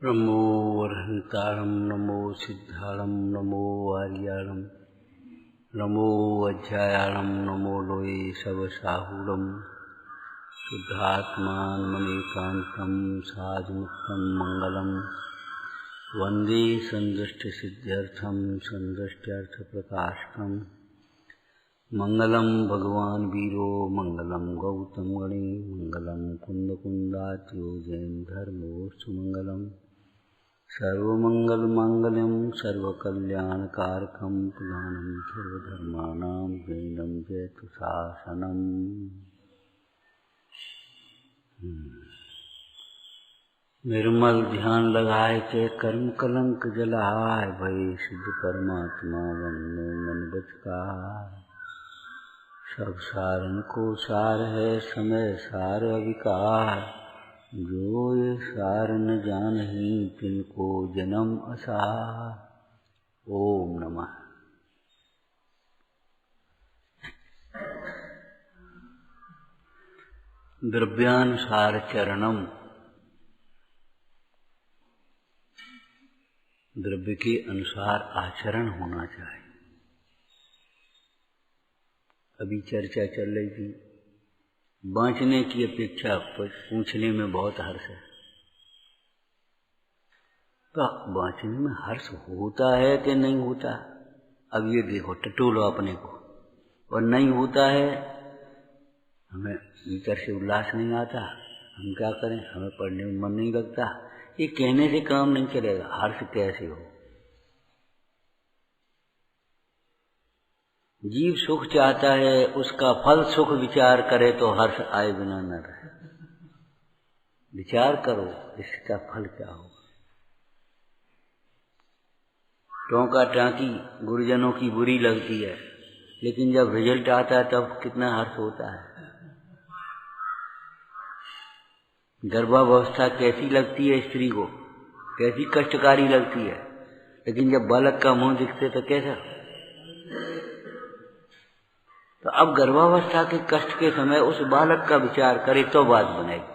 नमो वरहन्तारं नमो सिद्धारं नमो आर्याणं नमो अज्जायाणं नमो लोये शवसाहूरं शुद्धात्मान मणिकान्तं साधुमुक्तं मंगलम वंदे संदुष्टसिद्ध्यर्थं संदुष्ट्यर्थप्रकाशकं मंगलम भगवान वीरो मंगलम गौतम गणे मंगलम कुंदकुंदात्यो जैन धर्मोस्तु मंगलम सर्वमंगलमांगल्यं सर्वकल्याणकारकं प्रधानं सर्वधर्माणां जैनं जयतु शासनम्। निर्मल ध्यान लगाए के कर्म कलंक जलाए, भय सिद्ध परमात्मा वंदो मन बचकाय। सब सारन को सार है समय सार अविकार, जो ये सार न जानहि तिनको जन्म असार। ओम नमः। द्रव्यानुसार चरणम, द्रव्य के अनुसार आचरण होना चाहिए। अभी चर्चा चल रही थी, बांचने की अपेक्षा पूछने में बहुत हर्ष है। तो बांचने में हर्ष होता है कि नहीं होता? अब ये देखो, टटोलो अपने को। और नहीं होता है, हमें भीतर से उल्लास नहीं आता, हम क्या करें? हमें पढ़ने में मन नहीं लगता। ये कहने से काम नहीं चलेगा। हर्ष कैसे हो? जीव सुख चाहता है, उसका फल सुख विचार करे तो हर्ष आए बिना न रहे। विचार करो इसका फल क्या होगा। टोंका टांकी गुरुजनों की बुरी लगती है, लेकिन जब रिजल्ट आता है तब कितना हर्ष होता है। गर्भावस्था कैसी लगती है स्त्री को, कैसी कष्टकारी लगती है, लेकिन जब बालक का मुंह दिखते तो कैसा। तो अब गर्भावस्था के कष्ट के समय उस बालक का विचार करे तो बात बनेगी।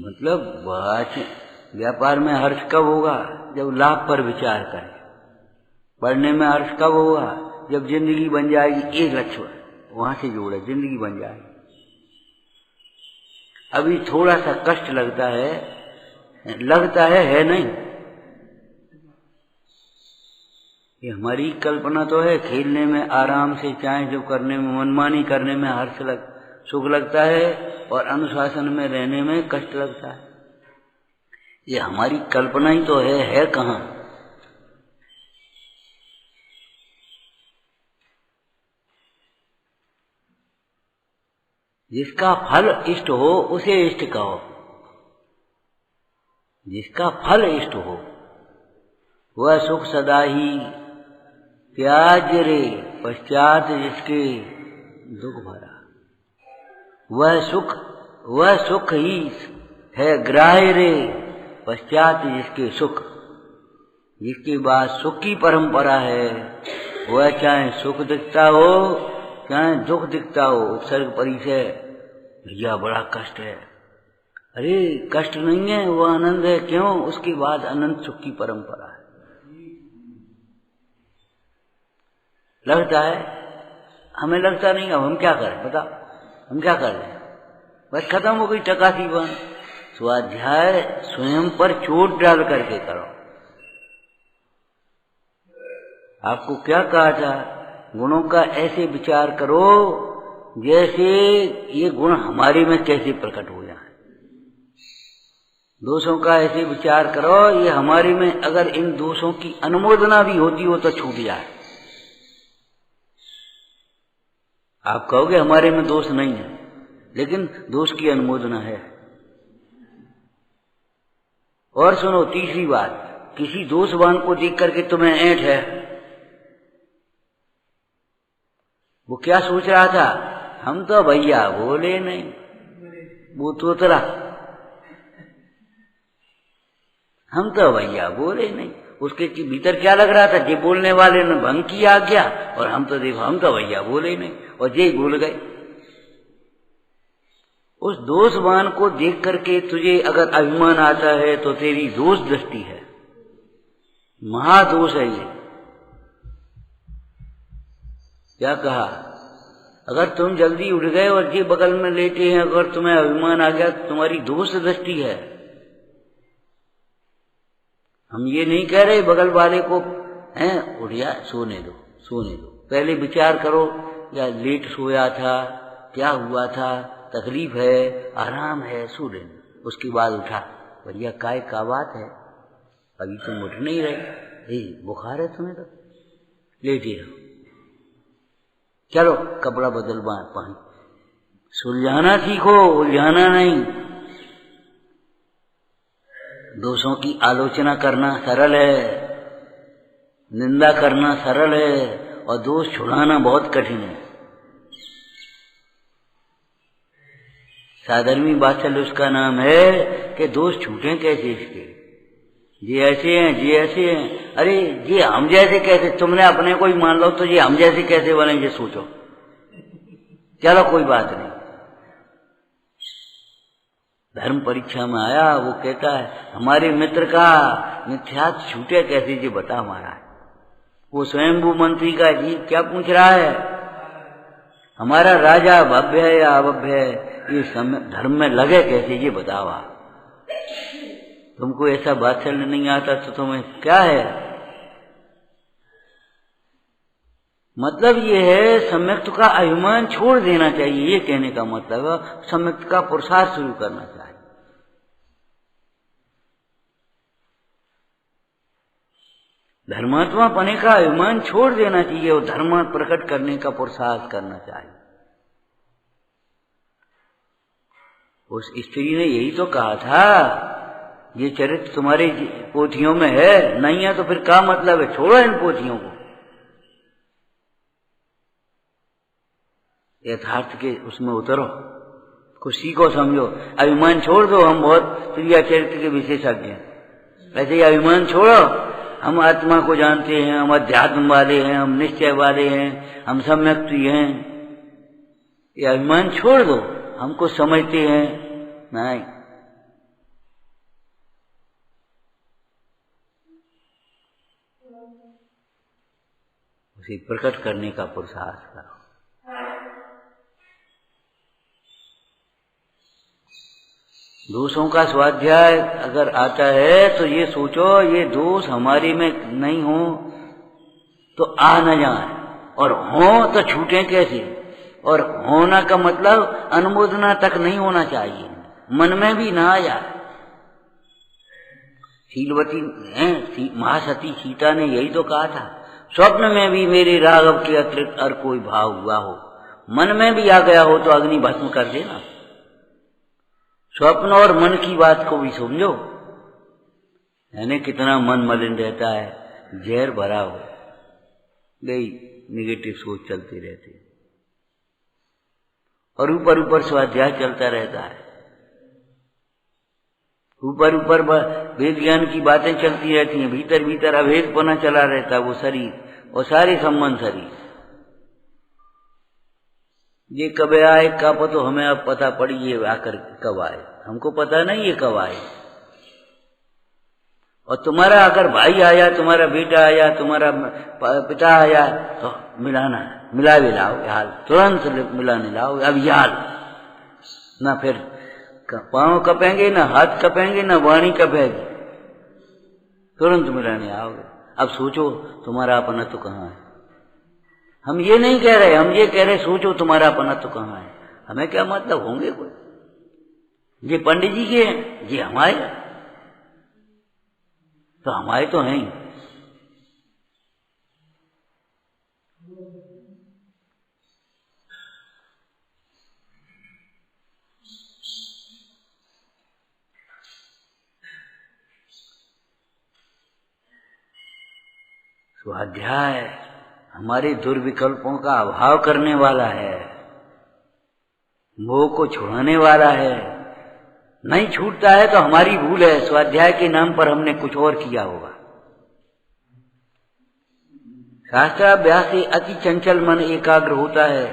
मतलब व्यापार में हर्ष कब होगा? जब लाभ पर विचार करे। पढ़ने में हर्ष कब होगा? जब जिंदगी बन जाएगी, एक लक्ष्य वहां से जोड़े, जिंदगी बन जाएगी। अभी थोड़ा सा कष्ट लगता है नहीं। ये हमारी कल्पना तो है। खेलने में आराम से, चाहे जो करने में, मनमानी करने में सुख लगता है, और अनुशासन में रहने में कष्ट लगता है। ये हमारी कल्पना ही तो है कहाँ? जिसका फल इष्ट हो उसे इष्ट कहो। जिसका फल इष्ट हो वह सुख सदा ही त्याज रे, पश्चात जिसके दुख भरा। वह सुख ही है ग्राह्य रे, पश्चात जिसके सुख। जिसके बाद सुख की परंपरा है, वह चाहे सुख दिखता हो चाहे दुख दिखता हो। उपसर्ग परिचय, भैया बड़ा कष्ट है। अरे कष्ट नहीं है, वो आनंद है। क्यों? उसके बाद अनंत सुख की परंपरा है। लगता है, हमें लगता नहीं। अब हम क्या करें बताओ? हम क्या कर रहे हैं? बस खत्म हो गई टकासी बन। स्वाध्याय स्वयं पर चोट डाल करके करो। आपको क्या कहा था? गुणों का ऐसे विचार करो जैसे ये गुण हमारे में कैसे प्रकट हो जाए। दोषों का ऐसे विचार करो, ये हमारे में अगर इन दोषों की अनुमोदना भी होती हो तो छूट जाए। आप कहोगे हमारे में दोष नहीं है, लेकिन दोष की अनुमोदना है। और सुनो, तीसरी बात, किसी दोषवान को देख करके तुम्हें ऐंठ है। वो क्या सोच रहा था? हम तो भैया बोले नहीं, वो तोतला। हम तो भैया बोले नहीं। उसके भीतर क्या लग रहा था? ये बोलने वाले ने भंग की आज्ञा, और हम तो देखो हम तो भैया बोले नहीं। और ये भूल गए। उस दोषवान को देख करके तुझे अगर अभिमान आता है तो तेरी दोष दृष्टि है, महादोष है ये। क्या कहा? अगर तुम जल्दी उठ गए और ये बगल में लेटे हैं, अगर तुम्हें अभिमान आ गया तो तुम्हारी दोष दृष्टि है। हम ये नहीं कह रहे बगल वाले को हैं उठ जा, सोने दो सोने दो, पहले विचार करो या लेट सोया था, क्या हुआ था, तकलीफ है, आराम है, सो लेना, उसके बाद उठा। भैया काय का बात है, अभी तुम उठ नहीं रहे, बुखार है तुम्हें तो लेटे रहो, चलो कपड़ा बदल पानी, सुलझाना सीखो, उलझाना नहीं। दोषों की आलोचना करना सरल है, निंदा करना सरल है, और दोष छुड़ाना बहुत कठिन है। साधर्मी बात्सल्य उसका नाम है कि दोष छूटे कैसे इसके, ये ऐसे हैं, ये ऐसे हैं, अरे ये हम जैसे कैसे, तुमने अपने को ही मान लो तो ये हम जैसे कैसे बनेंगे सोचो, चलो कोई बात नहीं। धर्म परीक्षा में आया, वो कहता है हमारे मित्र का मिथ्यात्व छूटे कैसे, ये बता महाराज। वो स्वयंभू मंत्री का जी क्या पूछ रहा है, हमारा राजा भव्य है या अभव्य है, ये धर्म में लगे कैसे, ये बताओ आप। तुमको ऐसा बात्सल्य नहीं आता तो तुम्हें क्या है? मतलब ये है सम्यक्त का अभिमान छोड़ देना चाहिए, ये कहने का मतलब है सम्यक्त का पुरुषार्थ शुरू करना चाहिए। धर्मात्मा पने का अभिमान छोड़ देना चाहिए और धर्म प्रकट करने का पुरुषार्थ करना चाहिए। उस स्त्री ने यही तो कहा था, ये चरित्र तुम्हारे पोथियों में है, नहीं है तो फिर क्या मतलब है, छोड़ो इन पोथियों को। यथार्थ के उसमें उतरो, खुशी को समझो, अभिमान छोड़ दो। हम बहुत प्रिय चरित्र के विशेषज्ञ हैं, वैसे ही अभिमान छोड़ो, हम आत्मा को जानते हैं, हम अध्यात्म वाले हैं, हम निश्चय वाले हैं, हम सम्यक्त हैं। ये अभिमान छोड़ दो, हमको समझते हैं नहीं। उसे प्रकट करने का पुरुषार्थ करो। दोषों का स्वाध्याय अगर आता है तो ये सोचो ये दोष हमारे में नहीं हो तो आ न जाए, और हो तो छूटे कैसे। और होना का मतलब अनुमोदना तक नहीं होना चाहिए, मन में भी ना आ जाए। शीलवती महासती सीता ने यही तो कहा था, स्वप्न में भी मेरे राघव के अतिरिक्त और कोई भाव हुआ हो, मन में भी आ गया हो तो अग्नि भस्म कर देना। स्वप्न और मन की बात को भी समझो, यानी कितना मन मलिन रहता है, जहर भरा हो गई, निगेटिव सोच चलती रहती है, और ऊपर ऊपर स्वाध्याय चलता रहता है, ऊपर ऊपर वेद ज्ञान की बातें चलती रहती हैं, भीतर भीतर अभेदपना चला रहता है वो शरीर और सारे संबंध शरीर। ये कब आए का तो हमें अब पता पड़ी, ये आकर कब आए हमको पता नहीं ये कब आए। और तुम्हारा अगर भाई आया, तुम्हारा बेटा आया, तुम्हारा पिता आया तो मिलाना, मिला भी लाओ हाल, तुरंत मिलाने लाओ अब यार, ना फिर पांव कपेंगे, ना हाथ कपेंगे, ना वाणी कपेगी, तुरंत मिलाने आओगे। अब सोचो तुम्हारा अपना तो कहाँ है। हम ये नहीं कह रहे, हम ये कह रहे सोचो तुम्हारा अपना तो कहाँ है। हमें क्या मतलब होंगे कोई, ये पंडित जी के हैं, ये हमारे तो हमारे तो हैं ही। स्वाध्याय हमारे दुर्विकल्पों का अभाव करने वाला है, मोह को छुड़ाने वाला है। नहीं छूटता है तो हमारी भूल है, स्वाध्याय के नाम पर हमने कुछ और किया होगा। शास्त्राभ्यास से अति चंचल मन एकाग्र होता है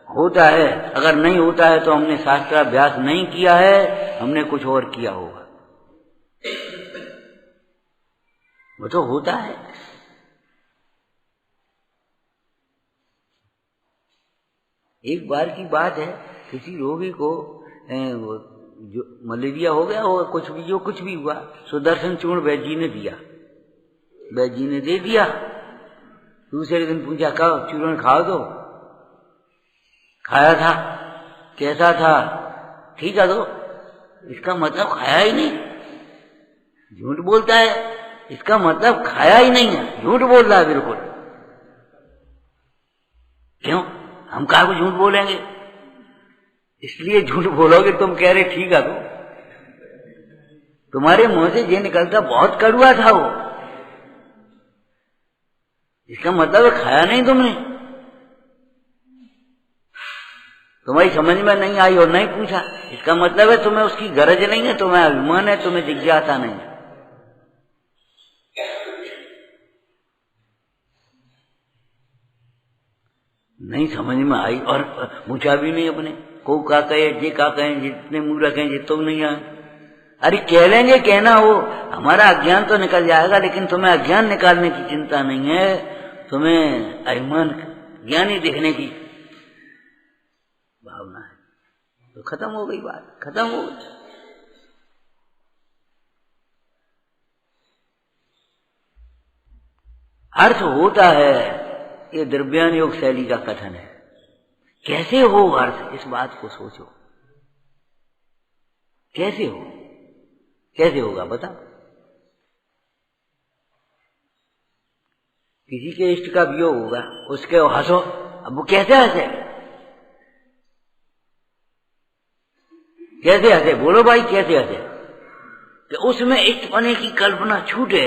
होता है। अगर नहीं होता है तो हमने शास्त्राभ्यास नहीं किया है, हमने कुछ और किया होगा। वो तो होता है। एक बार की बात है, किसी रोगी को जो मलेरिया हो गया हो, कुछ भी हुआ, सुदर्शन चूर्ण वैद्य जी ने दिया। वैद्य जी ने दे दिया। दूसरे दिन पूछा, कब चूर्ण खाओ? तो खाया था। कैसा था? ठीक है। तो इसका मतलब खाया ही नहीं। झूठ बोलता है, इसका मतलब खाया ही नहीं है, झूठ बोल रहा है बिल्कुल। क्यों? हम काहे को झूठ बोलेंगे? इसलिए झूठ बोलोगे तुम कह रहे ठीक है। तो तुम्हारे मुंह से ये निकलता बहुत कड़वा था वो, इसका मतलब खाया नहीं तुमने। तुम्हारी समझ में नहीं आई और नहीं पूछा, इसका मतलब है तुम्हें उसकी गरज नहीं है, तुम्हें अभिमान है, तुम्हें जिज्ञासा नहीं है। नहीं समझ में आई और पूछा भी नहीं अपने को। का कहे जे का कहें, जितने मूर्ख हैं जितो नहीं आए। अरे कह लेंगे, कहना हो, हमारा अज्ञान तो निकल जाएगा, लेकिन तुम्हें अज्ञान निकालने की चिंता नहीं है, तुम्हें अभिमान ज्ञानी दिखने की भावना है। तो खत्म हो गई बात, खत्म हो गई। अर्थ होता है। ये द्रव्यान योग शैली का कथन है। कैसे हो अर्थ, इस बात को सोचो। कैसे हो, कैसे होगा बता। किसी के इष्ट का वियोग होगा, उसके हंसो, अब वो कैसे हंसे? कैसे हंसे? बोलो भाई, कैसे हंसे? कि उसमें इष्टपने की कल्पना छूटे,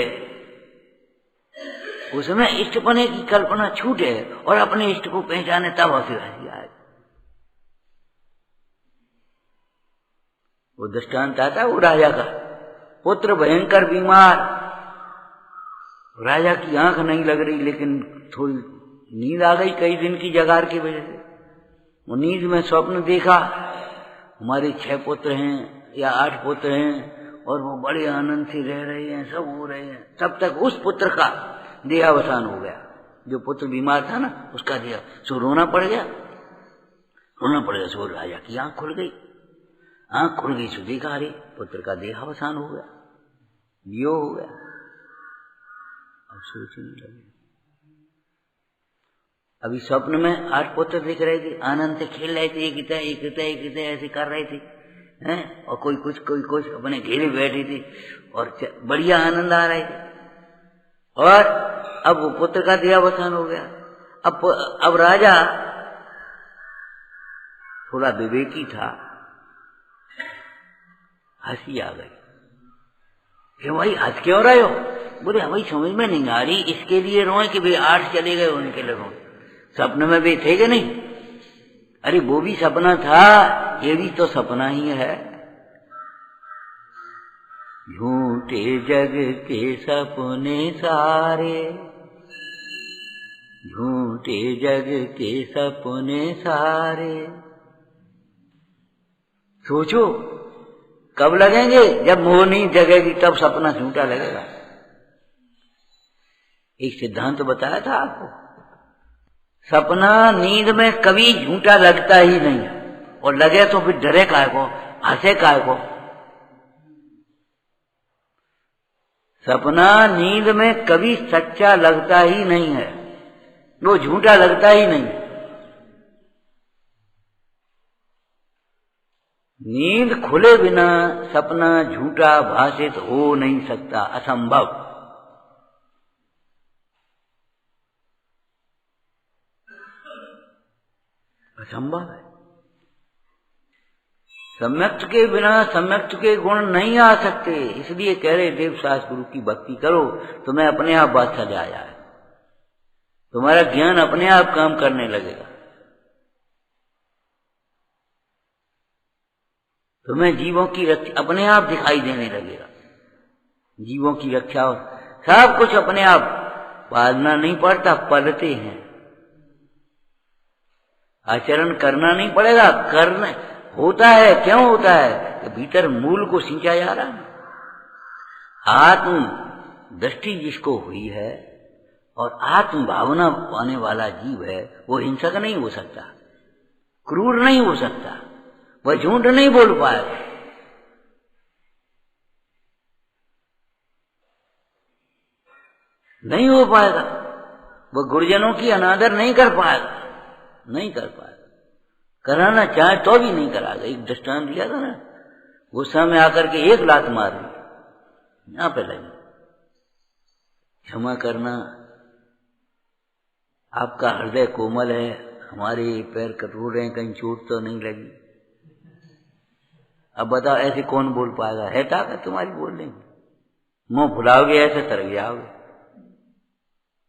उसमें इष्टपने की कल्पना छूटे और अपने इष्ट को पहचाने, तब हंसी आए। वो दृष्टांत आता है वो राजा का। पुत्र भयंकर बीमार, राजा की आंख नहीं लग रही, लेकिन थोड़ी नींद आ गई कई दिन की जगार की वजह से। वो नींद में स्वप्न देखा, हमारे 6 पुत्र हैं या 8 पुत्र हैं और वो बड़े आनंद से रह रहे हैं, सब हो रहे हैं। तब तक उस पुत्र का देहावसान हो गया, जो पुत्र बीमार था ना, उसका देह। सो रोना पड़ गया। सो राजा की आंख खुल गई। आंख खुल गई सो देखा, अरे पुत्र का देहावसान हो गया, वियोग हो गया। अब सोचने लगे। अभी स्वप्न में 8 पुत्र दिख रहे थे, आनंद से खेल रहे थे, एक ऐसे कर रहे थे हैं, और कोई कुछ अपने घेरे बैठे थे और बढ़िया आनंद आ रहे थे। और अब वो पुत्र का देहावसान हो गया। अब राजा थोड़ा विवेकी था, हंसी आ गई कि भाई हंस क्यों रहे हो? बोले हमें समझ में नहीं आ रही, इसके लिए रोए कि भाई 8 चले गए उनके लिए रोए। सपने में भी थे कि नहीं? अरे वो भी सपना था, ये भी तो सपना ही है। झूठे जग के सपने सारे, झूठे जग के सपने सारे। सोचो कब लगेंगे? जब मोह नहीं जगेगी तब सपना झूठा लगेगा। एक सिद्धांत बताया था आपको, सपना नींद में कभी झूठा लगता ही नहीं है, और लगे तो फिर डरे काहे को, हंसे काहे को। सपना नींद में कभी सच्चा लगता ही नहीं है, वो झूठा लगता ही नहीं। नींद खुले बिना सपना झूठा भाषित हो नहीं सकता, असंभव। असंभव है। सम्यक्त के बिना सम्यक्त के गुण नहीं आ सकते। इसलिए कह रहे देवशास्त्र गुरु की भक्ति करो, तुम्हें अपने आप बात सजा जाए, तुम्हारा ज्ञान अपने आप काम करने लगेगा, तुम्हें जीवों की रक्षा अपने आप दिखाई देने लगेगा। जीवों की रक्षा सब कुछ अपने आप, पालना नहीं पड़ता, पलते हैं। आचरण करना नहीं पड़ेगा, करना होता है। क्यों होता है? कि भीतर मूल को सिंचा जा रहा है। आत्म दृष्टि जिसको हुई है और आत्म भावना पाने वाला जीव है, वो हिंसक नहीं हो सकता, क्रूर नहीं हो सकता, वह झूठ नहीं बोल पाएगा। नहीं हो पाएगा, वह गुरुजनों की अनादर नहीं कर पाएगा, नहीं कर पाएगा। कराना चाहे तो भी नहीं कराएगा। एक दृष्टांत दिया था ना, गुस्सा में आकर के एक लात मार ली, यहां पे लगी। क्षमा करना, आपका हृदय कोमल है, हमारे पैर कठोर हैं, कहीं चोट तो नहीं लगी। अब बताओ ऐसे कौन बोल पाएगा? है ताकत तुम्हारी बोलने में? मुंह फुलाओगे ऐसे तर जाओगे,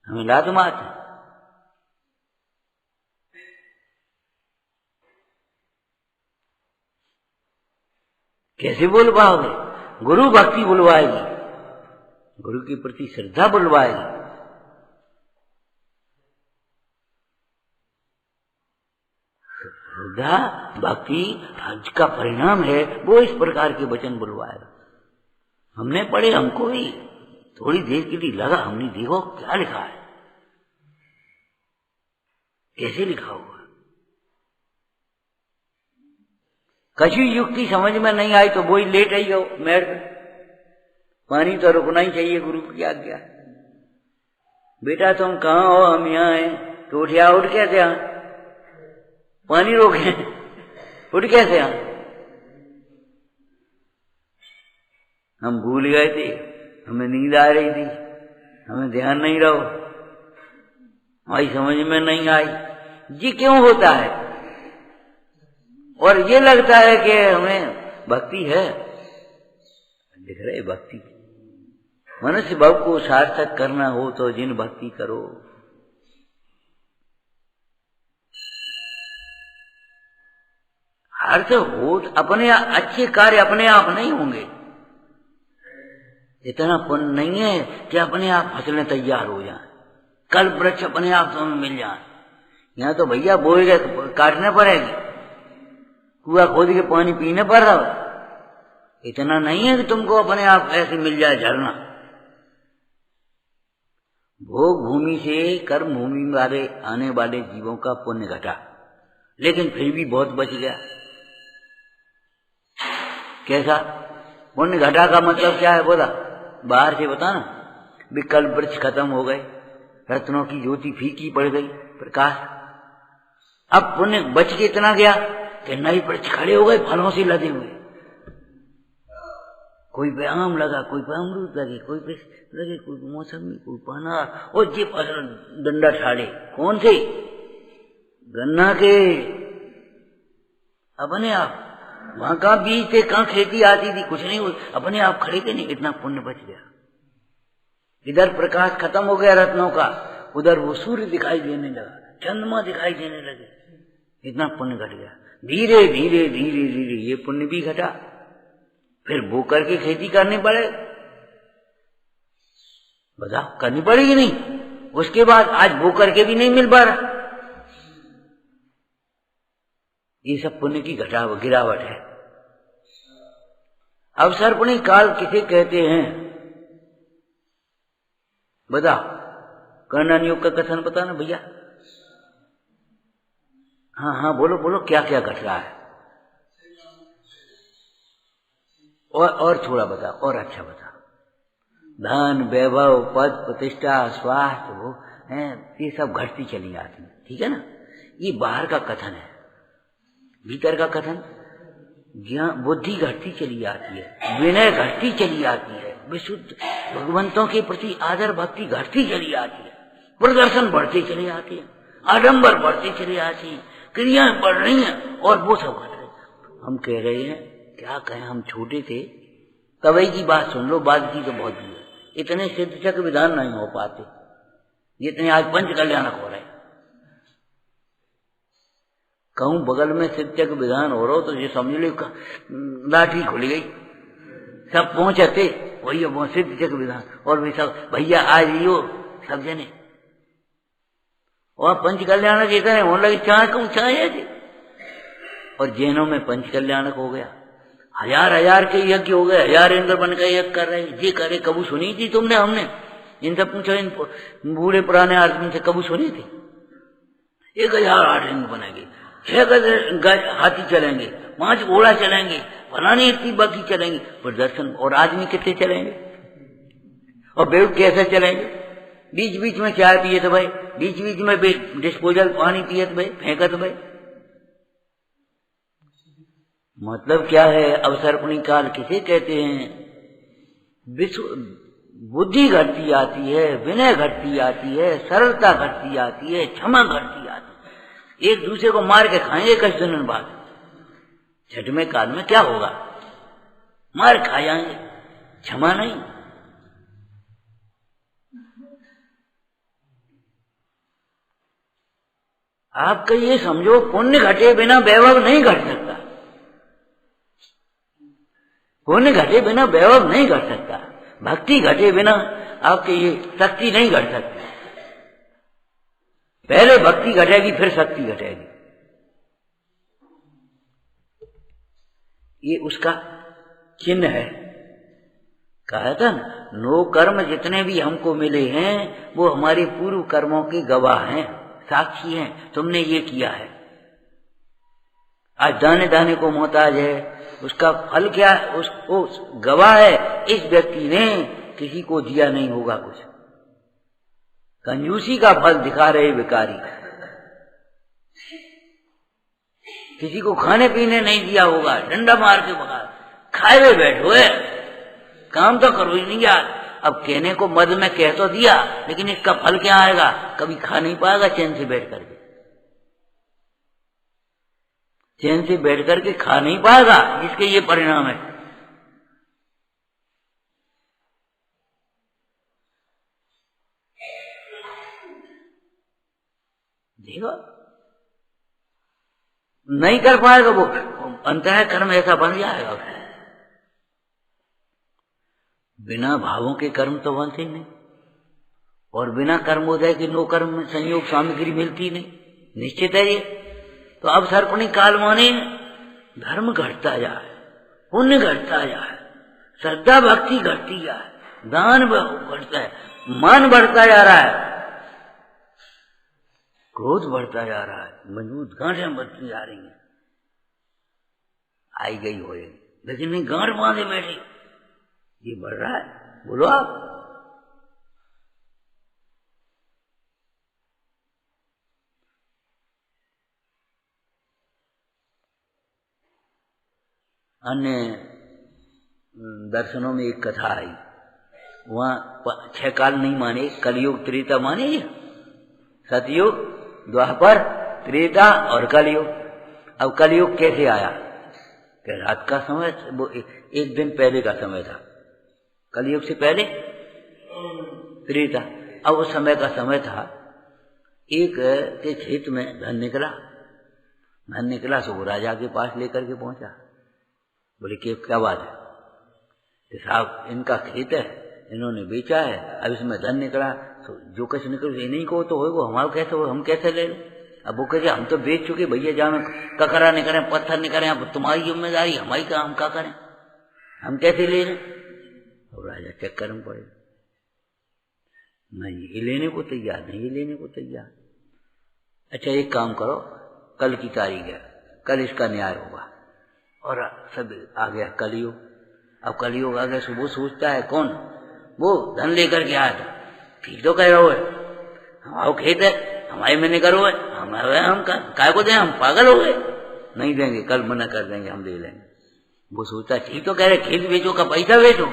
हमें लात मारते। कैसे बोल पाओगे? गुरु भक्ति बुलवाएगी, गुरु के प्रति श्रद्धा बुलवाएगी। श्रद्धा भक्ति आज का परिणाम है, वो इस प्रकार के वचन बुलवाएगा। हमने पढ़े, हमको भी थोड़ी देर के लिए लगा, हमने देखो क्या लिखा है, कैसे लिखा हुआ। कछु युक्ति समझ में नहीं आई तो वही लेट आई हो मेड़ में। पानी तो रुकना ही चाहिए, गुरु की आज्ञा। बेटा तुम कहाँ हो? हम यहाँ हैं। तो उठिया, उठ कैसे आ? पानी रोके, उठ कैसे आ? हम भूल गए थे, हमें नींद आ रही थी, हमें ध्यान नहीं रहो, हमारी समझ में नहीं आई। ये क्यों होता है? और ये लगता है कि हमें भक्ति है। दिख रहे भक्ति, मनुष्य भाव को सार्थक करना हो तो जिन भक्ति करो। अर्थ हो अपने अच्छे कार्य अपने आप नहीं होंगे। इतना पुण्य नहीं है कि अपने आप फसलें तैयार हो जाएं, कल वृक्ष अपने आप तुम्हें मिल जाए। यहाँ तो भैया बोएगा काटने पड़ेगी, कुआ खोद के पानी पीने पड़ रहा हो। इतना नहीं है कि तुमको अपने आप ऐसे मिल जाए झरना। भोग भूमि से कर्म भूमि वाले आने वाले जीवों का पुण्य घटा, लेकिन फिर भी बहुत बच गया। कैसा पुण्य घटा का मतलब क्या है? बोला बाहर से बता ना। विकल्प वृक्ष खत्म हो गए, रत्नों की ज्योति फीकी पड़ गई, प्रकाश। अब पुण्य बच के इतना गया कि नए वृक्ष खड़े हो गए, फलों से लदे हुए। कोई पे आम लगा, कोई पे अमरूद लगे, कोई पे लगे, कोई मौसमी, कोई पाना। और ये फसल डंडा ठाड़े कौन से? गन्ना के। अपने आप वहां कहाँ बीज थे, कहाँ खेती आती थी, कुछ नहीं हुई, अपने आप खड़े थे। नहीं, इतना पुण्य बच गया। इधर प्रकाश खत्म हो गया रत्नों का, उधर वो सूर्य दिखाई देने लगा, चंद्रमा दिखाई देने लगे, इतना पुण्य घट गया। धीरे धीरे धीरे धीरे ये पुण्य भी घटा। फिर बो करके खेती करनी पड़े, बताओ करनी पड़ेगी नहीं? उसके बाद आज बो करके भी नहीं मिल पा रहा। ये सब पुण्य की गिरावट है। अवसर्पणी काल किसे कहते हैं? बताओ, कर्णन योग का कथन बता ना भैया। हाँ हाँ बोलो बोलो, क्या क्या घट रहा है? और थोड़ा बता, और अच्छा बता। धन, वैभव, पद, प्रतिष्ठा, स्वास्थ्य, वो है, ये सब घटती चली आती, ठीक है ना? ये बाहर का कथन है। भीतर का कथन, ज्ञान बुद्धि घटती चली आती है, विनय घटती चली आती है, विशुद्ध भगवंतों के प्रति आदर भक्ति घटती चली आती है, प्रदर्शन बढ़ते चले आते हैं, आडंबर बढ़ते चले आते हैं, क्रियाएं बढ़ रही हैं और वो सब घट रहे। हम कह रहे हैं, क्या कहें, हम छोटे थे तभी की बात सुन लो, बाद की तो बहुत दूर है। इतने सिद्ध चक्र विधान नहीं हो पाते जितने आज पंच कल्याणक हो रहे। कहूं बगल में सिद्ध चक्र विधान हो रहा हो तो ये समझ लो लाठी खुल गई, सब पहुंचते वही वो सिद्ध चक्र विधान। और भी सब भैया आज लियो सब जने, और पंच कल्याणक इतने होने लगे, चाहे कहूँ चाहे थी। और जैनों में पंच कल्याणक हो गया, हजार हजार के यज्ञ हो गए, हजार इंद्र बन के यज्ञ कर रहे, ये करे। कबू सुनी थी तुमने? हमने इनसे पूछो, इन बूढ़े पुराने आदमी से कबू सुनी थी? 1008 इंद्र बनेंगे, 6 हाथी चलेंगे, 5 घोड़ा चलेंगे, फलानी इतनी बाकी चलेंगे, प्रदर्शन। और आदमी कितने चलेंगे? और बेवकूफ कैसे चलेंगे? बीच बीच में चाय पिए तो भाई, बीच बीच में डिस्पोजल पानी पिए तो भाई, फेंका तो भाई। मतलब क्या है? अवसर्पणी काल किसे कहते हैं? विश्व बुद्धि घटती आती है, विनय घटती आती है, सरलता घटती आती है, क्षमा घटती आती है। एक दूसरे को मार के खाएंगे कुछ दिनों बाद, छठवें काल में क्या होगा? मार खा जाएंगे, क्षमा नहीं। आपका ये समझो, पुण्य घटे बिना वैभव नहीं घट सकता, पुण्य घटे बिना वैभव नहीं घट सकता, भक्ति घटे बिना आपके ये शक्ति नहीं घट सकती। पहले भक्ति घटेगी फिर शक्ति घटेगी। ये उसका चिन्ह है। कहा था ना, 9 कर्म जितने भी हमको मिले हैं वो हमारे पूर्व कर्मों के गवाह हैं, साक्षी हैं। तुमने ये किया है, आज दाने दाने को मोहताज है, उसका फल क्या? उसको गवाह है, इस व्यक्ति ने किसी को दिया नहीं होगा कुछ। कंजूसी का फल दिखा रहे भिखारी, किसी को खाने पीने नहीं दिया होगा, डंडा मार के भगा, खाए हुए बैठो है, काम तो करो ही नहीं यार। अब कहने को मद में कह तो दिया, लेकिन इसका फल क्या आएगा? कभी खा नहीं पाएगा चैन से बैठ करके, चैन से बैठ करके खा नहीं पाएगा, जिसके ये परिणाम है। देखो, नहीं कर पाएगा वो, अंतः कर्म ऐसा बन जाएगा। बिना भावों के कर्म तो बनते ही नहीं, और बिना कर्मोदय के नो कर्म में संयोग सामग्री मिलती नहीं, निश्चित है ये। तो अब सर्पणी काल माने धर्म घटता जाए, पुण्य घटता जाए, श्रद्धा भक्ति घटती जाए, दान बढ़ता है, मान बढ़ता जा रहा है, क्रोध बढ़ता जा रहा है, मजबूत गांठें बढ़ती जा रही हैं। आई गई होए, लेकिन नहीं गांठ बांधे बैठे, ये बढ़ रहा है। बोलो आप, अन्य दर्शनों में एक कथा आई, वहां 6 काल नहीं माने, कलयुग त्रेता माने, सतयुग द्वापर त्रेता और कलयुग। अब कलयुग कैसे आया? कि रात का समय, वो एक दिन पहले का समय था, कलयुग से पहले त्रेता। अब उस समय का समय था, एक के खेत में धन निकला, सो वो राजा के पास लेकर के पहुंचा। बोले कि क्या बात है? कि साहब इनका खेत है, इन्होंने बेचा है, अब इसमें धन निकला, तो जो कुछ निकल इन्हीं को तो होगा, हमारा कैसे हो, हम कैसे ले लें? अब वो कहे हम तो बेच चुके भैया, जहाँ ककरा नहीं करें, पत्थर नहीं करें, अब तुम्हारी जिम्मेदारी, हमारी का, हम क्या करें, हम कैसे ले लें? और राजा चक्कर में पड़े, नहीं ये लेने को तैयार, नहीं ये लेने को तैयार। अच्छा एक काम करो, कल की तारीख है, कल इसका न्याय होगा। और सब आ गया कलयुग। अब कलयुग आ गया, सुबह सोचता है कौन? वो धन लेकर के आया था, ठीक तो कह रहा है, हमारा खेत है, हमारे में नहीं करो है, हम काय को दें, हम पागल हो गए, नहीं देंगे, कल मना कर देंगे, हम ले लेंगे। वो सोचता है ठीक तो कह रहे, खेत बेचो का पैसा बेचो,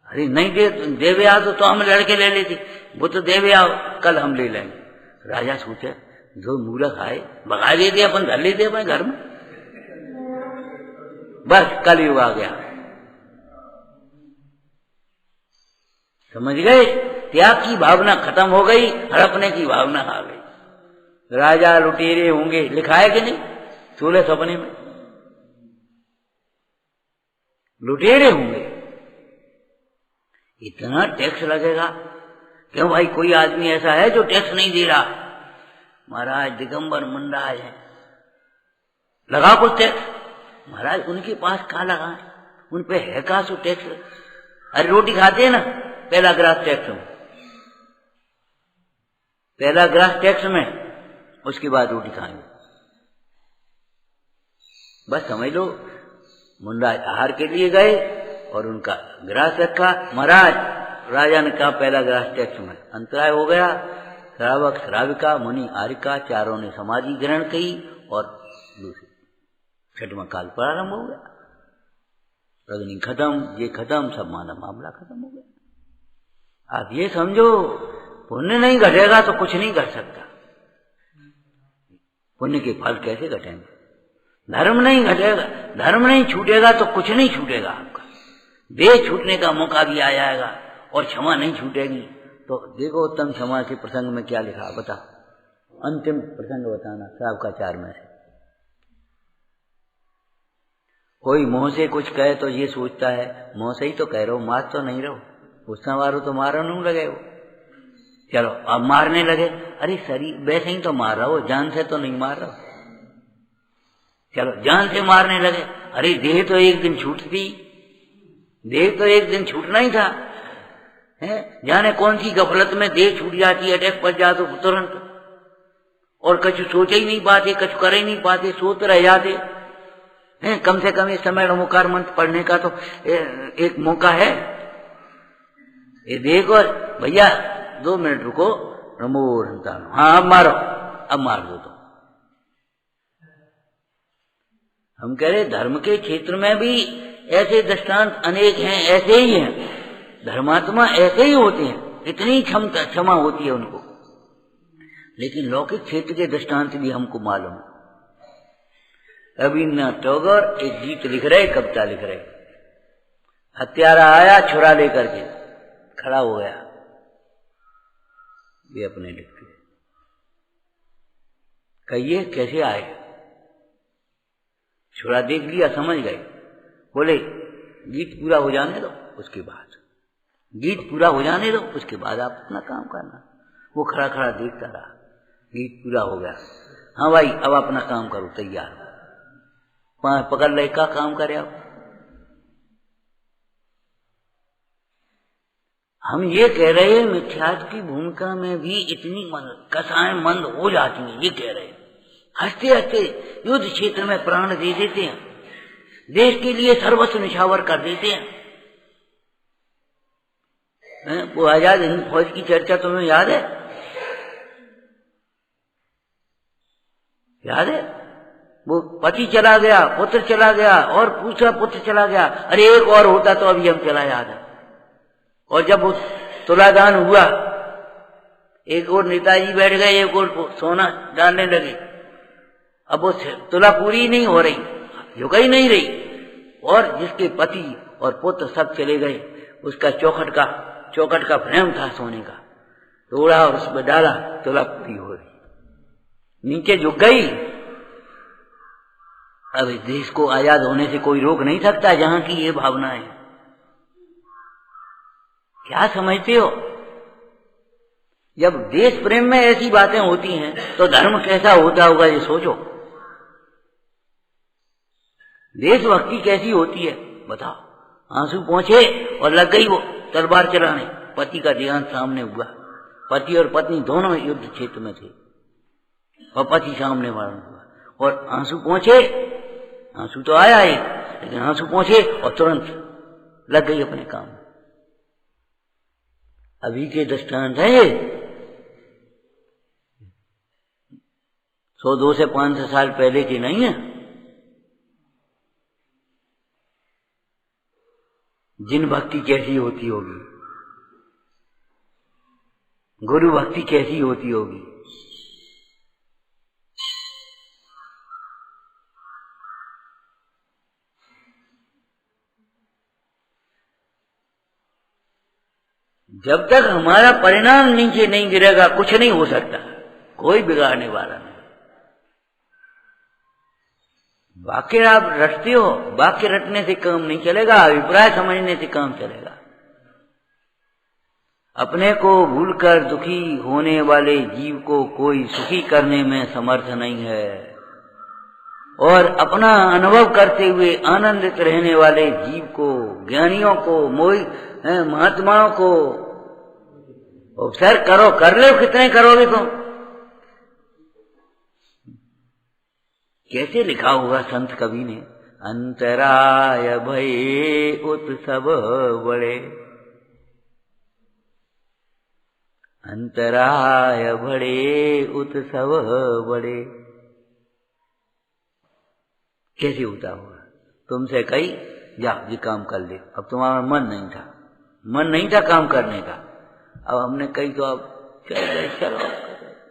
अरे नहीं देवे आओ तो हम लड़के ले लेते, वो तो देवे आओ, कल हम ले लेंगे। राजा सोचे जो मूर्ख आए भगा देते, अपन घर लेते अपने घर में, बस कलयुग आ गया। समझ गए? त्याग की भावना खत्म हो गई, हड़पने की भावना आ गई। राजा लुटेरे होंगे, लिखा है कि नहीं 16 सपने में? लुटेरे होंगे, इतना टैक्स लगेगा, क्यों भाई, कोई आदमी ऐसा है जो टैक्स नहीं दे रहा? महाराज दिगंबर मुंडाज है, लगा कुछ टैक्स। महाराज उनके पास कहाँ लगा है, उन पे है कहाँ सो टैक्स? अरे रोटी खाते हैं ना, पहला ग्रास टैक्स में, पहला ग्रास टैक्स में, उसके बाद रोटी खाएंगे। बस समझ लो, मुंडा आहार के लिए गए और उनका ग्रास रखा। महाराज राजा ने कहा पहला ग्रास टैक्स में, अंतराय हो गया। श्रावक श्राविका मुनि आरिका चारों ने समाधि ग्रहण की और दूसरी छठवां काल प्रारंभ हो गया। अग्नि खत्म, ये खत्म, सब मानव मामला खत्म हो गया। आप ये समझो, पुण्य नहीं घटेगा तो कुछ नहीं कर सकता। पुण्य के फल कैसे घटेंगे? धर्म नहीं घटेगा, धर्म नहीं छूटेगा तो कुछ नहीं छूटेगा आपका। देह छूटने का मौका भी आ जाएगा और क्षमा नहीं छूटेगी। तो देखो उत्तम क्षमा के प्रसंग में क्या लिखा, बता, अंतिम प्रसंग बताना श्रावकाचार में से। कोई मोह से कुछ कहे तो ये सोचता है मोह से ही तो कह रहे हो, मार तो नहीं रहो, गुस्सा मारो तो मारो नहीं लगे हो। चलो अब मारने लगे, अरे शरीर वैसे ही तो मार रहा हो, जान से तो नहीं मार रहा हो। चलो जान से मारने लगे, अरे देह तो एक दिन छूटती, देह तो एक दिन छूटना ही था, है? जाने कौन सी गफलत में देह छूट जाती है, अटैक पड़ जाते तुरंत, और कुछ सोच ही नहीं पाते, कुछ कर ही नहीं पाते, सोच रह जाते हैं। कम से कम इस समय नमोकार मंत्र पढ़ने का तो एक मौका है। ये देखो भैया 2 मिनट रुको, नमो हंतानो, हाँ अब मारो, अब मार दो। तो हम कह रहे धर्म के क्षेत्र में भी ऐसे दृष्टांत अनेक हैं, ऐसे ही हैं। धर्मात्मा ऐसे ही होते हैं, इतनी क्षमा होती है उनको। लेकिन लौकिक क्षेत्र के दृष्टांत भी हमको मालूम है। रविन्द्रनाथ टैगोर एक गीत लिख रहे, कविता लिख रहे, हत्यारा आया छुरा लेकर के खड़ा हो गया, वे अपने लिखते कहिए कैसे आए? छुरा देख लिया, समझ गए, बोले गीत पूरा हो जाने दो, उसके बाद गीत पूरा हो जाने दो, उसके बाद आप अपना काम करना। वो खड़ा खड़ा देखता रहा, गीत पूरा हो गया, हाँ भाई अब अपना काम करो, तैयार हो, पांव पकड़ ले, का काम करे आप? हम ये कह रहे हैं मिथ्यात्व की भूमिका में भी इतनी कसाएं मंद हो जाती हैं। ये कह रहे हैं हंसते हंसते युद्ध क्षेत्र में प्राण दे देते हैं, देश के लिए सर्वस्व निछावर कर देते हैं। वो आजाद हिंद फौज की चर्चा तुम्हें याद है? याद है? वो पति चला गया, पुत्र चला गया, और दूसरा पुत्र चला गया, अरे एक और होता तो अभी हम चला जाता। और जब वो तुलादान हुआ, एक और नेताजी बैठ गए, एक और सोना डालने लगे। अब वो तुला पूरी नहीं हो रही, झुक ही नहीं रही, और जिसके पति और पुत्र सब चले गए, उसका चौखट का फ्रेम था सोने का, तोड़ा और उसमें डाला, तुला पूरी हो रही, नीचे झुक गई। अब इस देश को आजाद होने से कोई रोक नहीं सकता, जहां की ये भावना है। क्या समझते हो? जब देश प्रेम में ऐसी बातें होती हैं तो धर्म कैसा होता होगा, ये सोचो। देशभक्ति कैसी होती है बताओ। आंसू पहुंचे और लग गई वो तलवार चलाने, पति का देहांत सामने हुआ, पति और पत्नी दोनों युद्ध क्षेत्र में थे, और पति सामने मरण हुआ, और आंसू पहुंचे, आंसू तो आया है, लेकिन आंसू पहुंचे और तुरंत लग गई अपने काम। अभी के दृष्टांत है ये, 100, 200 से 500 साल पहले के नहीं है। जिन भक्ति कैसी होती होगी, गुरु भक्ति कैसी होती होगी। जब तक हमारा परिणाम नीचे नहीं गिरेगा कुछ नहीं हो सकता, कोई बिगाड़ने वाला नहीं। वाक्य आप रटते हो, वाक्य रटने से काम नहीं चलेगा, अभिप्राय समझने से काम चलेगा। अपने को भूलकर दुखी होने वाले जीव को कोई सुखी करने में समर्थ नहीं है, और अपना अनुभव करते हुए आनंदित रहने वाले जीव को, ज्ञानियों को, महात्माओं को उपसर्ग करो। कर लो, कितने करोगे तुम? कैसे लिखा होगा संत कवि ने, अंतराय भये उत्सव बड़े, अंतराय बड़े उत्सव बड़े। कैसे होता होगा? तुमसे कही जाओ ये काम कर ले, अब तुम्हारा मन नहीं था काम करने का। अब हमने कही तो अब चल गए, चलो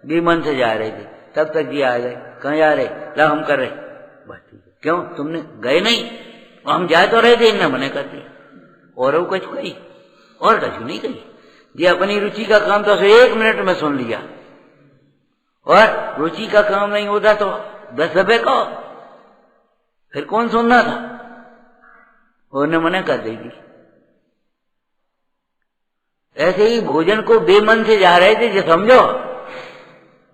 भी मन से जा रहे थे, तब तक ये आ गए, कहाँ जा रहे? ला हम कर रहे, बस ठीक है। क्यों तुमने गए नहीं? हम जाए तो रहे थे, इन्हें मने कर दिया। और वो कुछ कही और कुछ नहीं कही। ये अपनी रुचि का काम तो 1 मिनट में सुन लिया, और रुचि का काम नहीं होता तो 10 दफे कहो, फिर कौन सुनना था? उन्हें मना कर देगी। ऐसे ही भोजन को बेमन से जा रहे थे, जो समझो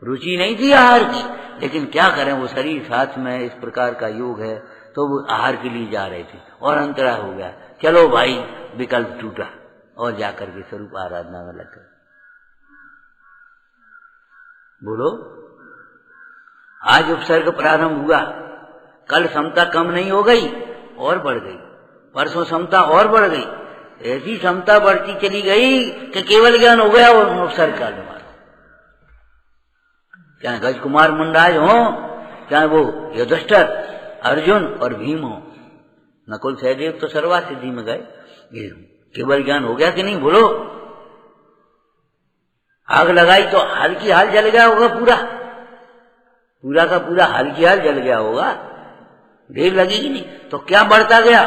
रुचि नहीं थी आहार की, लेकिन क्या करें, वो शरीर साथ में इस प्रकार का योग है, तो वो आहार के लिए जा रहे थे और अंतरा हो गया। चलो भाई, विकल्प टूटा और जाकर के स्वरूप आराधना में लग गए। बोलो, आज उपसर्ग प्रारंभ हुआ, कल समता कम नहीं हो गई और बढ़ गई, परसों समता और बढ़ गई, ऐसी समता बढ़ती चली गई कि केवल ज्ञान हो गया और उपसर्ग काल में। चाहे गजकुमार मुंडाज हो, चाहे वो युधिष्ठिर, अर्जुन और भीम हो, नकुल सहदेव तो सर्वा सिद्धि में गए, केवल ज्ञान हो गया कि नहीं? बोलो, आग लगाई तो हाल की हाल जल गया होगा, पूरा का पूरा हाल की हाल जल गया होगा, देर लगेगी नहीं। तो क्या बढ़ता गया?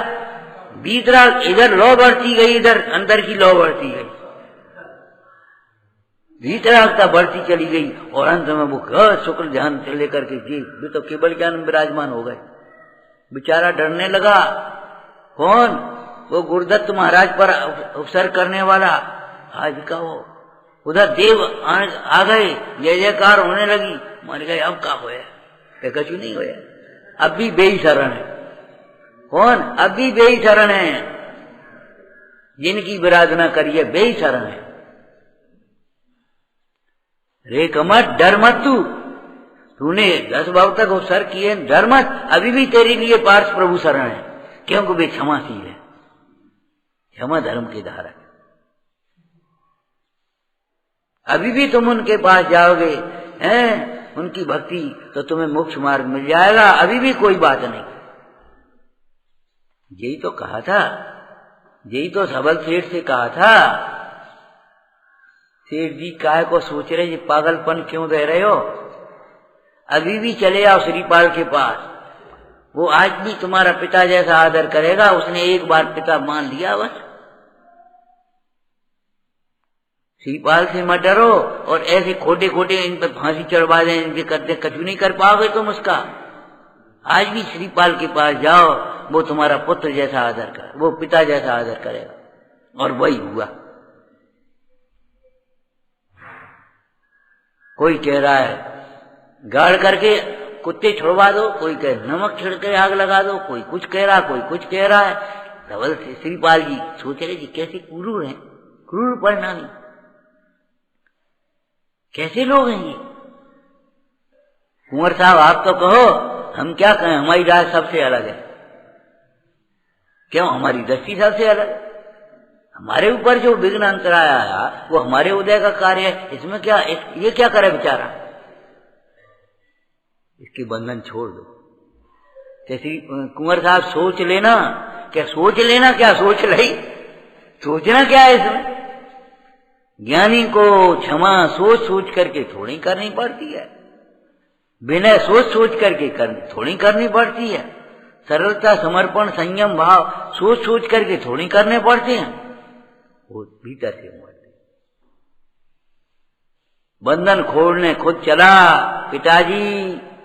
बीतराग इधर लौ बढ़ती गई, इधर अंदर की लौ बढ़ती गई, भीतरागता बढ़ती चली गई, और अंत में वो शुक्र ध्यान से लेकर के जी वे तो केवल ज्ञान में विराजमान हो गए। बेचारा डरने लगा। कौन? वो गुरुदत्त महाराज पर उपसर्ग करने वाला आज का वो। उधर देव आ गए, जय जयकार होने लगी, मर गए। अब क्या होया? कछु नहीं होया, अब भी बेही शरण है। कौन? अब भी बेही शरण है, जिनकी विराधना करिए बेही शरण है। रे कमत, डर मत, तूने 10 भाव तक उपसर्ग किए, डर मत, अभी भी तेरे लिए पार्श प्रभु शरण है, क्योंकि वे क्षमाशील है, क्षमा धर्म के धारक। अभी भी तुम उनके पास जाओगे, हैं, उनकी भक्ति, तो तुम्हें मोक्ष मार्ग मिल जाएगा, अभी भी कोई बात नहीं। यही तो कहा था, यही तो सबल सेठ से कहा था। सेठ जी काय को सोच रहे, ये पागलपन क्यों दे रहे हो? अभी भी चले आओ श्रीपाल के पास, वो आज भी तुम्हारा पिता जैसा आदर करेगा। उसने एक बार पिता मान लिया, बस। श्रीपाल से मत डरो, और ऐसे खोटे खोटे इन पर फांसी चढ़वा दें, इनके करते कछु नहीं कर पाओगे तुम उसका। आज भी श्रीपाल के पास जाओ, वो तुम्हारा पुत्र जैसा आदर कर, वो पिता जैसा आदर करेगा। और वही हुआ। कोई कह रहा है गाड़ करके कुत्ते छुड़वा दो, कोई कह नमक छिड़के आग लगा दो, कोई कुछ कह रहा, कोई कुछ कह रहा है। धवल श्रीपाल जी सोच रहे जी कैसे क्रूर हैं, क्रूर परिणामी, कैसे लोग हैं ये। कुंवर साहब आप तो कहो, हम क्या कहें, हमारी राय सबसे अलग है। क्यों? हमारी दृष्टि सबसे अलग। हमारे ऊपर जो विघ्न अंतराय आया वो हमारे उदय का कार्य है। इसमें क्या, ये क्या करे बेचारा, इसके बंधन छोड़ दो। जैसे कुंवर साहब सोच लेना, क्या सोच लेना, क्या सोच ली, सोचना क्या है इसमें। ज्ञानी को क्षमा सोच सोच करके थोड़ी करनी पड़ती है, विनय सोच सोच करके थोड़ी करनी पड़ती है, सरलता समर्पण संयम भाव सोच सोच करके थोड़ी करने पड़ते हैं, वो भीतर से मरते। बंधन खोलने खुद चला, पिताजी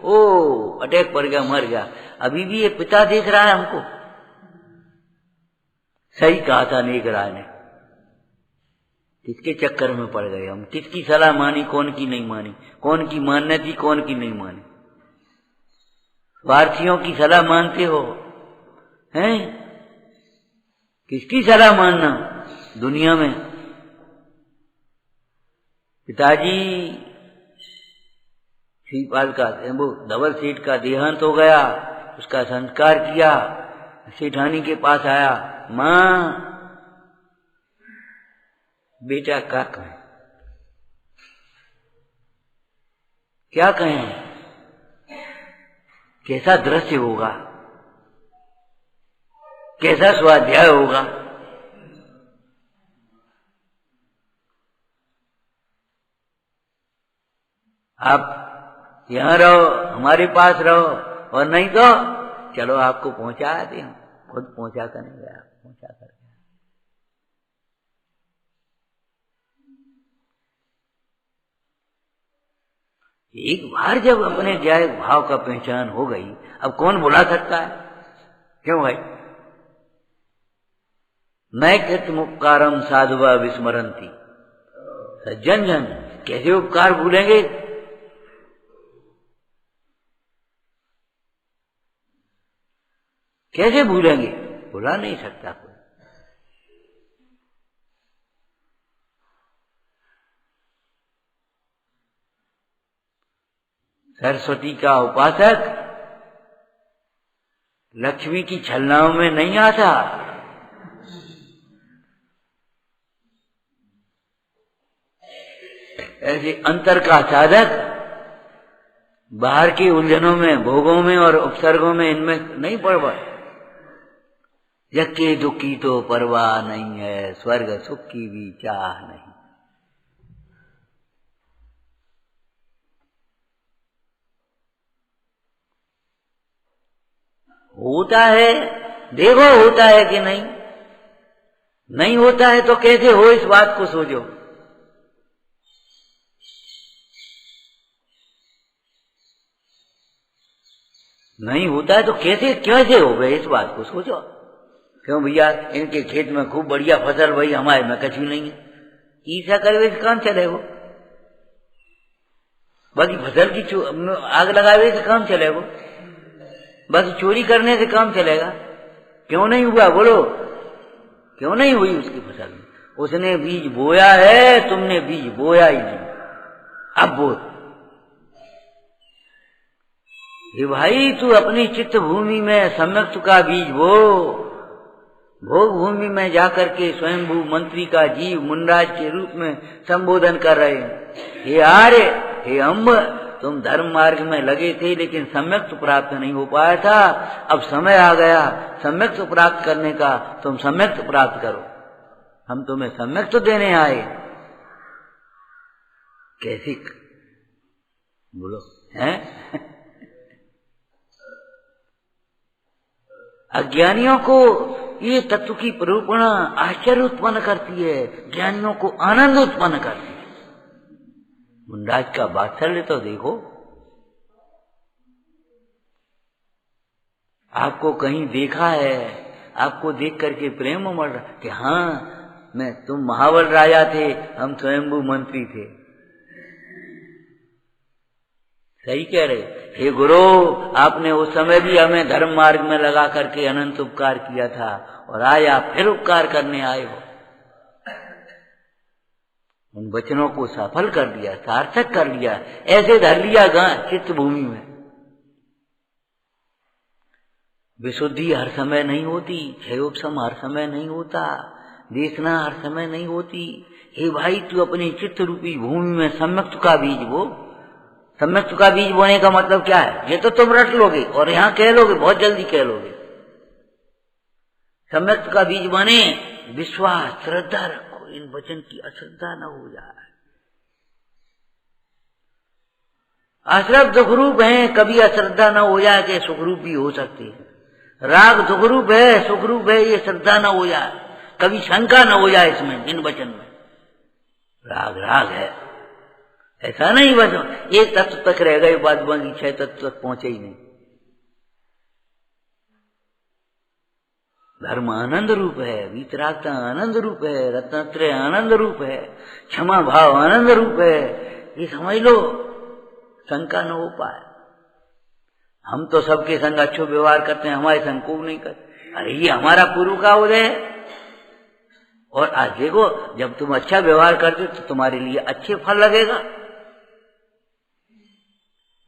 ओ अटैक पड़ गया, मर गया। अभी भी ये पिता देख रहा है हमको। सही कहा था नेक राय ने, किसके चक्कर में पड़ गए हम? किसकी सलाह मानी, कौन की नहीं मानी, कौन की मानने थी, कौन की नहीं मानी? स्वार्थियों की सलाह मानते हो हैं? किसकी सलाह मानना दुनिया में? पिताजी श्रीपाल का वो धवल सेठ का देहांत हो गया, उसका संस्कार किया, सेठानी के पास आया, माँ बेटा क्या कहें, क्या कहें, कैसा दृश्य होगा, कैसा स्वाध्याय होगा? आप यहाँ रहो, हमारे पास रहो, और नहीं तो चलो आपको पहुंचा दे, हम खुद पहुंचा कर नहीं गया, पहुंचा कर गया। एक बार जब अपने ज्ञाय भाव का पहचान हो गई, अब कौन बुला सकता है? क्यों भाई? नैकृत उपकारम साधुवा विस्मरंती। सज्जन जन कैसे उपकार भूलेंगे? कैसे भूलेंगे? भुला नहीं सकता कोई। सरस्वती का उपासक लक्ष्मी की छलनाओं में नहीं आता। ऐसे अंतर का साधक बाहर की उलझनों में, भोगों में और उपसर्गों में, इनमें नहीं पड़ पाए। यक्के दुख की तो परवाह नहीं है, स्वर्ग सुख की भी चाह नहीं। होता है, देखो होता है कि नहीं? नहीं होता है तो कैसे हो, इस बात को सोचो। नहीं होता है तो कैसे कैसे हो गए, इस बात को सोचो। क्यों भैया, इनके खेत में खूब बढ़िया फसल, भाई हमारे में कछु नहीं है। ईसा करवे से काम चलेगा? बाकी फसल की आग लगावे से काम चलेगा? बाकी चोरी करने से काम चलेगा? क्यों नहीं हुआ बोलो? क्यों नहीं हुई उसकी फसल? उसने बीज बोया है, तुमने बीज बोया ही नहीं। अब बोल, ये भाई तू अपनी चित्त भूमि में सम्यक्त का बीज बो। भोग भूमि में जाकर के स्वयंभू मंत्री का जीव मुंडराज के रूप में संबोधन कर रहे हैं। हे आर्य, हे अम्ब, तुम धर्म मार्ग में लगे थे लेकिन सम्यक्त प्राप्त नहीं हो पाया था। अब समय आ गया सम्यक्त प्राप्त करने का, तुम सम्यक्त प्राप्त करो। हम तुम्हें सम्यक्त देने आए। कैसी बोलो हैं? अज्ञानियों को ये तत्व की प्ररूपणा आश्चर्य उत्पन्न करती है, ज्ञानियों को आनंद उत्पन्न करती है। मुंडराज का वात्सल्य तो देखो। आपको कहीं देखा है, आपको देख करके प्रेम उमड़ रहा कि हाँ, तुम महाबल राजा थे, हम स्वयंभू मंत्री थे। सही कह रहे। हे गुरु, आपने उस समय भी हमें धर्म मार्ग में लगा करके अनंत उपकार किया था, और आज आप फिर उपकार करने आए हो। उन वचनों को सफल कर दिया, सार्थक कर लिया, ऐसे धर लिया चित्त भूमि में। विशुद्धि हर समय नहीं होती, क्षयोपशम हर समय नहीं होता, देशना हर समय नहीं होती। हे भाई, तू अपनी चित्त रूपी भूमि में सम्यक्त का बीज बो। सम्यक्त का बीज बोने का मतलब क्या है? ये तो तुम रट लोगे और यहाँ कह लोगे, बहुत जल्दी कह लोगे। सम्यक्त का बीज बने विश्वास, श्रद्धा रखो, इन वचन की अश्रद्धा न हो जाए। अश्रद्ध सुखरूप है, कभी अश्रद्धा न हो जाए कि सुखरूप भी हो सकती है। राग सुखरूप है, सुखरूप है, ये श्रद्धा न हो जाए, कभी शंका न हो जाए इसमें, इन वचन में। राग राग है, ऐसा नहीं बस एक तत्व तक रह गए, बाद बाकी 6 तत्व तक पहुंचे ही नहीं। धर्म आनंद रूप है, वीतरागता आनंद रूप है, रत्नत्रय आनंद रूप है, क्षमा भाव आनंद रूप है। ये समझ लो, शंका न हो पाए। हम तो सबके संग अच्छो व्यवहार करते हैं, हमारे संग को नहीं करते। अरे ये हमारा पूर्व का उदय है। और आज देखो, जब तुम अच्छा व्यवहार करते हो तो तुम्हारे लिए अच्छे फल लगेगा।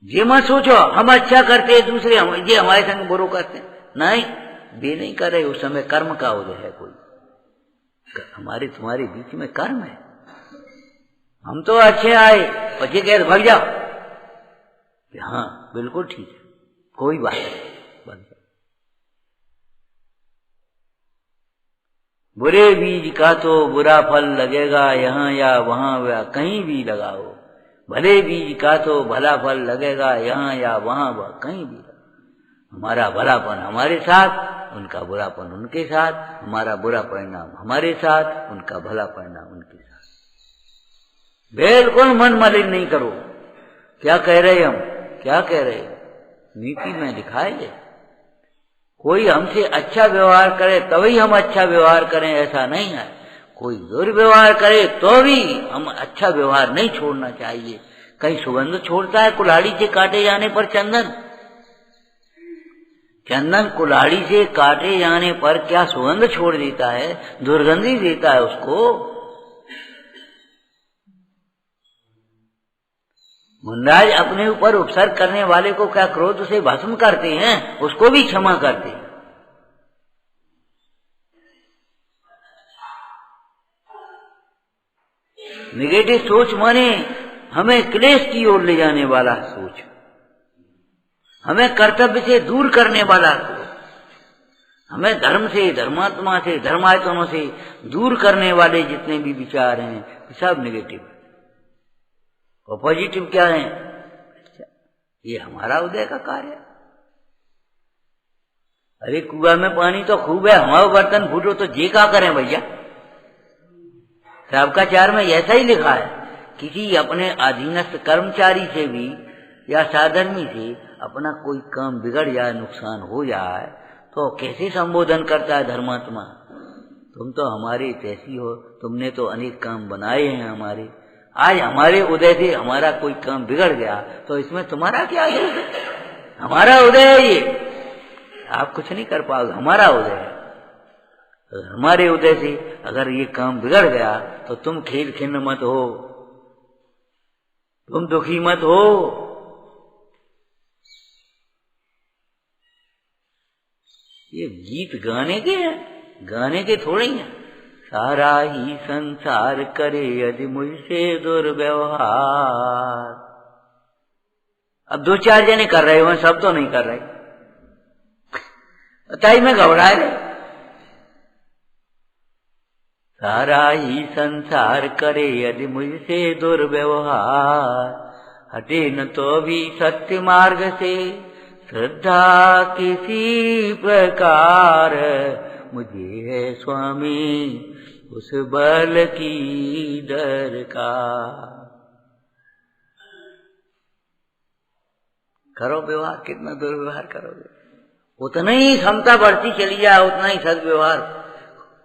ये मत सोचो हम अच्छा करते हैं, दूसरे ये हमारे संग बुरो करते हैं। नहीं, वे नहीं कर रहे, उस समय कर्म का उदय है। कोई हमारे तुम्हारे बीच में कर्म है। हम तो अच्छे आए और ये कह भाग जाओ, हाँ बिल्कुल ठीक है, कोई बात नहीं, भाग जाओ। बुरे बीज का तो बुरा फल लगेगा, यहाँ या वहां या कहीं भी लगाओ। भले बीज का तो भला फल लगेगा, यहाँ या वहां व कहीं भी। हमारा भलापन हमारे साथ, उनका बुरापन उनके साथ, हमारा बुरा परिणाम हमारे साथ, उनका भला परिणाम उनके साथ। बिल्कुल मन मलिन नहीं करो। क्या कह रहे हम, क्या कह रहे हैं, नीति में दिखाए। कोई हमसे अच्छा व्यवहार करे तभी हम अच्छा व्यवहार करें, ऐसा नहीं है। कोई दुर्व्यवहार करे तो भी हम अच्छा व्यवहार नहीं छोड़ना चाहिए। कहीं सुगंध छोड़ता है कुल्हाड़ी से काटे जाने पर चंदन? चंदन कुल्हाड़ी से काटे जाने पर क्या सुगंध छोड़ देता है? दुर्गंधी देता है उसको। मुंडाज अपने ऊपर उपसर्ग करने वाले को क्या क्रोध से भस्म करते हैं? उसको भी क्षमा करते हैं। निगेटिव सोच माने हमें क्लेश की ओर ले जाने वाला सोच, हमें कर्तव्य से दूर करने वाला सोच, हमें धर्म से, धर्मात्मा से, धर्मायतनों से दूर करने वाले जितने भी विचार हैं सब निगेटिव है। और पॉजिटिव क्या है? ये हमारा उदय का कार्य है। अरे कुआं में पानी तो खूब है, हमारा बर्तन फूटो तो जे का करें भैया? सबकाचार में ऐसा ही लिखा है, किसी अपने अधीनस्थ कर्मचारी से भी या साधर्मी से अपना कोई काम बिगड़ जाए, नुकसान हो जाए, तो कैसे संबोधन करता है धर्मात्मा? तुम तो हमारे तैसी हो, तुमने तो अनेक काम बनाए हैं हमारे, आज हमारे उदय से हमारा कोई काम बिगड़ गया तो इसमें तुम्हारा क्या है? हमारा उदय है ये, आप कुछ नहीं कर पाओगे, हमारा उदय है। हमारे उदय से अगर ये काम बिगड़ गया तो तुम खेद खिन्न मत हो, तुम दुखी मत हो। ये गीत गाने के हैं, गाने के थोड़े ही हैं। सारा ही संसार करे यदि मुझसे दुर्व्यवहार। अब दो चार जने कर रहे हो, सब तो नहीं कर रहे, बताइए में घबरा रहे। सारा ही संसार करे यदि मुझसे दुर्व्यवहार, हटे न तो भी सत्य मार्ग से श्रद्धा किसी प्रकार। मुझे है स्वामी उस बल की दरकार। करो व्यवहार, कितना दुर्व्यवहार करोगे उतना ही क्षमता बढ़ती चली जाए, उतना ही सदव्यवहार।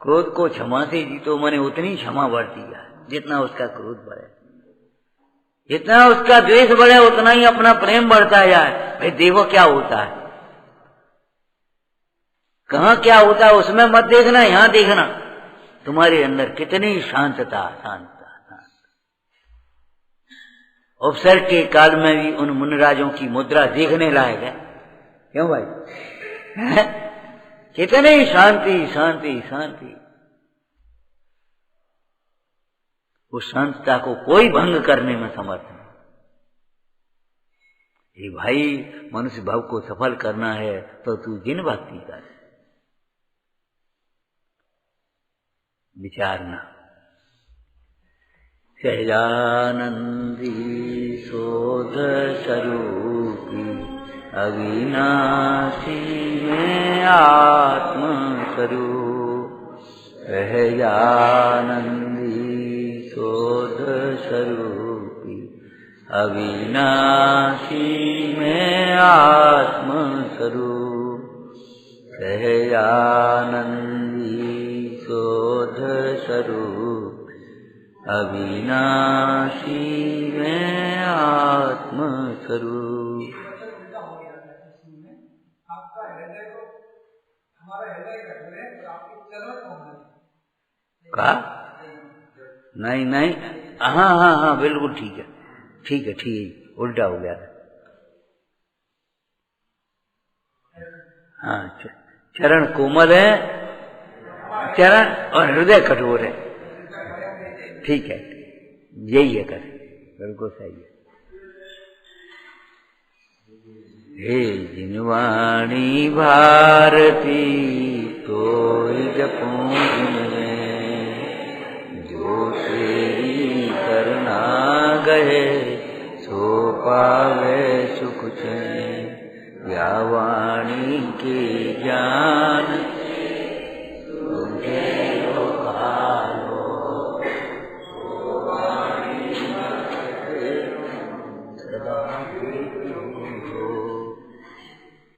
क्रोध को क्षमा से जीतो, माने उतनी क्षमा बढ़ती जाए, जितना उसका क्रोध बढ़े, जितना उसका द्वेष बढ़े उतना ही अपना प्रेम बढ़ता जाए। भाई देखो क्या होता है, कहाँ क्या होता है उसमें मत देखना, यहाँ देखना तुम्हारे अंदर कितनी शांतता। उपसर्ग के काल में भी उन मुनिराजों की मुद्रा देखने लायक है। क्यों भाई? कितनी शांति शांति शांति। उस शांतता को कोई भंग करने में समर्थ नहीं। ये भाई मनुष्य भाव को सफल करना है तो तू जिन भक्ति कर, विचारना। सहजानंदी शोध स्वरूपी अविनाशी में आत्म स्वरूप। सहजानंदी शोध स्वरूपी अविनाशी में आत्म स्वरूप। सहजानंदी शोध स्वरूप अविनाशी में आत्म स्वरूप। का नहीं नहीं, हाँ हाँ हाँ बिल्कुल ठीक है, ठीक है, ठीक है, उल्टा हो गया। हाँ, चरण कोमल है, चरण और हृदय कठोर है। ठीक है, यही है कर, बिल्कुल सही है। हे जिनवाणी भारती तो जपूं में, जो तेरी करना गए सो पावे सुख चैन। या वाणी के ज्ञान तुझे